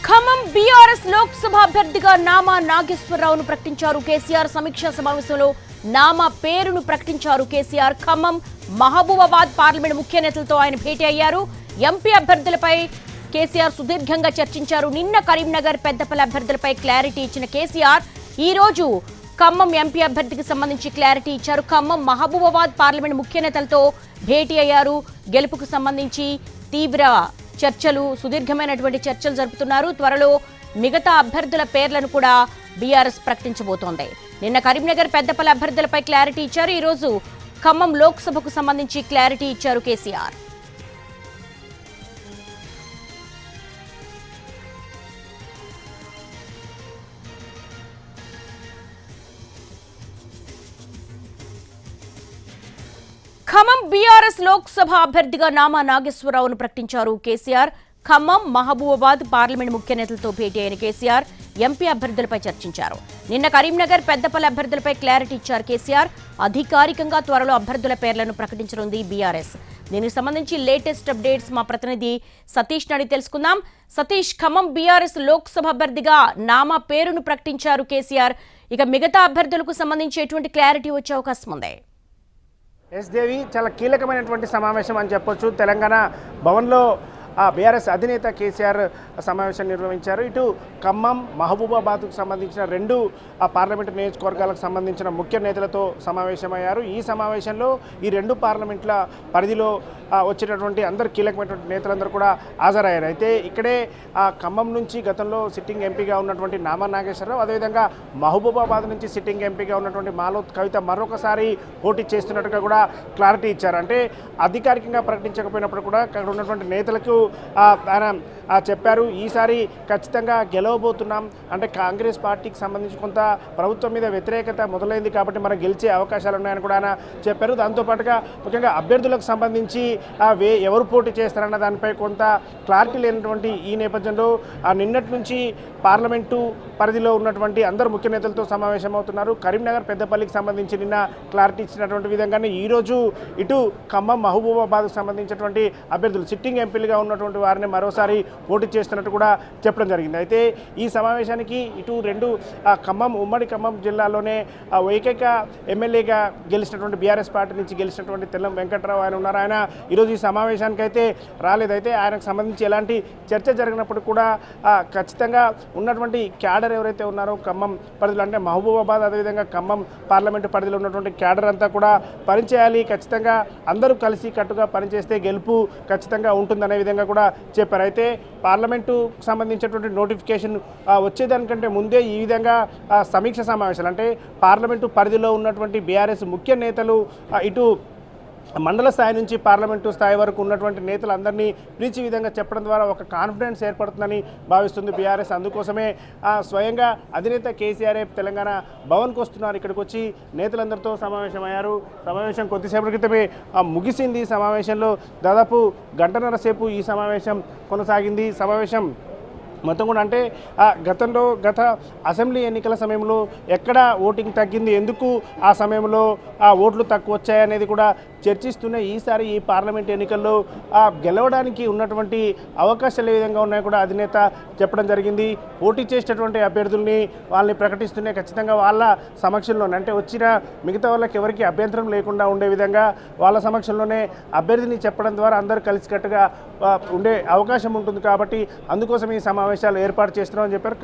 Khammam BRS Lok Sabha అభ్యర్థిగా నామా నాగేశ్వరరావును ప్రకటించారు కేసీఆర్. సమీక్షా సమావేశంలో నామా పేరును ప్రకటించారు కేసీఆర్. ఖమ్మం మహబూబాబాద్ పార్లమెంట్ ముఖ్య నేతలతో ఆయన భేటీ అయ్యారు. ఎంపీ అభ్యర్థులపై కేసీఆర్ సుదీర్ఘంగా చర్చించారు. నిన్న కరీంనగర్ పెద్దపల్లి అభ్యర్థులపై క్లారిటీ ఇచ్చిన కేసీఆర్ ఈ రోజు ఖమ్మం ఎంపీ అభ్యర్థికి సంబంధించి క్లారిటీ ఇచ్చారు. ఖమ్మం మహబూబాబాద్ పార్లమెంట్ ముఖ్య నేతలతో భేటీ అయ్యారు. గెలుపుకు సంబంధించి తీవ్ర చర్చలు, సుదీర్ఘమైనటువంటి చర్చలు జరుపుతున్నారు. త్వరలో మిగతా అభ్యర్థుల పేర్లను కూడా బీఆర్ఎస్ ప్రకటించబోతోంది. నిన్న కరీంనగర్ పెద్దపల్లి అభ్యర్థులపై క్లారిటీ ఇచ్చారు. ఈ రోజు ఖమ్మం లోక్సభకు సంబంధించి క్లారిటీ ఇచ్చారు కేసీఆర్. ఖమ్మం బీఆర్ఎస్ లోక్సభ అభ్యర్థిగా నామా నాగేశ్వరరావును ప్రకటించారు కేసీఆర్. ఖమ్మం మహబూబాబాద్ పార్లమెంట్ ముఖ్య నేతలతో భేటీ అయిన కేసీఆర్ ఎంపీ అభ్యర్థులపై చర్చించారు. నిన్న కరీంనగర్ పెద్దపల్లి అభ్యర్థులపై క్లారిటీ ఇచ్చారు కేసీఆర్. అధికారికంగా త్వరలో అభ్యర్థుల పేర్లను ప్రకటించనుంది బీఆర్ఎస్. దీనికి సంబంధించి లేటెస్ట్ అప్డేట్స్ మా ప్రతినిధి సతీష్ అడిగి తెలుసుకుందాం. సతీష్, ఖమ్మం బీఆర్ఎస్ లోక్సభ అభ్యర్థిగా నామా పేరును ప్రకటించారు కేసీఆర్. ఇక మిగతా అభ్యర్థులకు సంబంధించి ఎటువంటి క్లారిటీ వచ్చే అవకాశం ఉంది? ఎస్ దేవి, చాలా కీలకమైనటువంటి సమావేశం అని చెప్పొచ్చు. తెలంగాణ భవన్లో బీఆర్ఎస్ అధినేత కేసీఆర్ సమావేశం నిర్వహించారు. ఇటు ఖమ్మం మహబూబాబాద్కు సంబంధించిన రెండు పార్లమెంటు నియోజకవర్గాలకు సంబంధించిన ముఖ్య నేతలతో సమావేశమయ్యారు. ఈ సమావేశంలో ఈ రెండు పార్లమెంట్ల పరిధిలో వచ్చేటటువంటి అందరు కీలకమైనటువంటి నేతలందరూ కూడా హాజరయ్యారు. అయితే ఇక్కడే ఖమ్మం నుంచి గతంలో సిట్టింగ్ ఎంపీగా ఉన్నటువంటి నామా నాగేశ్వరరావు, అదేవిధంగా మహబూబాబాద్ నుంచి సిట్టింగ్ ఎంపీగా ఉన్నటువంటి మాలోత్ కవిత మరొకసారి పోటీ చేస్తున్నట్టుగా కూడా క్లారిటీ ఇచ్చారు. అంటే అధికారికంగా ప్రకటించకపోయినప్పుడు కూడా అక్కడ ఉన్నటువంటి నేతలకు ఆయన చెప్పారు, ఈసారి ఖచ్చితంగా గెలవబోతున్నాం. అంటే కాంగ్రెస్ పార్టీకి సంబంధించి కొంత ప్రభుత్వం మీద వ్యతిరేకత మొదలైంది కాబట్టి మనం గెలిచే అవకాశాలు ఉన్నాయని కూడా ఆయన చెప్పారు. దాంతోపాటుగా ముఖ్యంగా అభ్యర్థులకు సంబంధించి ఎవరు పోటీ చేస్తారన్న దానిపై కొంత క్లారిటీ లేనటువంటి ఈ నేపథ్యంలో నిన్నటి నుంచి పార్లమెంటు పరిధిలో ఉన్నటువంటి అందరు ముఖ్య నేతలతో సమావేశం అవుతున్నారు. కరీంనగర్ పెద్దపల్లికి సంబంధించి నిన్న క్లారిటీ ఇచ్చినటువంటి విధంగానే ఈరోజు ఇటు ఖమ్మం మహబూబాబాద్కు సంబంధించినటువంటి అభ్యర్థులు సిట్టింగ్ ఎంపీలుగా ఉన్నటువంటి వారిని మరోసారి పోటీ చేస్తున్నట్టు కూడా చెప్పడం జరిగింది. అయితే ఈ సమావేశానికి ఇటు రెండు ఖమ్మం ఉమ్మడి ఖమ్మం జిల్లాలోనే ఏకైక ఎమ్మెల్యేగా గెలిచినటువంటి బీఆర్ఎస్ పార్టీ నుంచి గెలిచినటువంటి తెల్లం వెంకట్రావు ఆయన ఉన్నారు. ఆయన ఈరోజు ఈ సమావేశానికి అయితే రాలేదైతే ఆయనకు సంబంధించి ఎలాంటి చర్చ జరిగినప్పుడు కూడా ఖచ్చితంగా ఉన్నటువంటి క్యాడర్ ఎవరైతే ఉన్నారో ఖమ్మం పరిధిలో అంటే మహబూబాబాద్ అదేవిధంగా ఖమ్మం పార్లమెంటు పరిధిలో ఉన్నటువంటి క్యాడర్ అంతా కూడా పనిచేయాలి, ఖచ్చితంగా అందరూ కలిసి కట్టుగా పనిచేస్తే గెలుపు ఖచ్చితంగా ఉంటుందనే విధంగా కూడా చెప్పారు. అయితే పార్లమెంటు సంబంధించినటువంటి నోటిఫికేషన్ వచ్చేదానికంటే ముందే ఈ విధంగా సమీక్ష సమావేశాలు అంటే పార్లమెంటు పరిధిలో ఉన్నటువంటి బీఆర్ఎస్ ముఖ్య నేతలు ఇటు మండల స్థాయి నుంచి పార్లమెంటు స్థాయి వరకు ఉన్నటువంటి నేతలందరినీ పిలిచి విధంగా చెప్పడం ద్వారా ఒక కాన్ఫిడెన్స్ ఏర్పడుతుందని భావిస్తుంది బీఆర్ఎస్. అందుకోసమే స్వయంగా అధినేత కేసీఆర్ తెలంగాణ భవన్కి వస్తున్నారు. ఇక్కడికి వచ్చి నేతలందరితో సమావేశమయ్యారు. సమావేశం కొద్దిసేపటి క్రితమే ముగిసింది. సమావేశంలో దాదాపు గంటన్నర సేపు ఈ సమావేశం కొనసాగింది. సమావేశం మొత్తం కూడా అంటే గత అసెంబ్లీ ఎన్నికల సమయంలో ఎక్కడ ఓటింగ్ తగ్గింది, ఎందుకు ఆ సమయంలో ఓట్లు తక్కువ వచ్చాయనేది కూడా చర్చిస్తూనే ఈసారి ఈ పార్లమెంట్ ఎన్నికల్లో గెలవడానికి ఉన్నటువంటి అవకాశాలు ఏ విధంగా ఉన్నాయో కూడా అధినేత చెప్పడం జరిగింది. పోటీ చేసేటటువంటి అభ్యర్థుల్ని వాళ్ళని ప్రకటిస్తూనే ఖచ్చితంగా వాళ్ళ సమక్షంలోనే అంటే వచ్చిన మిగతా వాళ్ళకి ఎవరికి అభ్యంతరం లేకుండా ఉండే విధంగా వాళ్ళ సమక్షంలోనే అభ్యర్థిని చెప్పడం ద్వారా అందరూ కలిసికట్టుగా ఉండే అవకాశం ఉంటుంది. కాబట్టి అందుకోసం ఈ సమావేశాలు ఏర్పాటు చేస్తున్నామని చెప్పారు.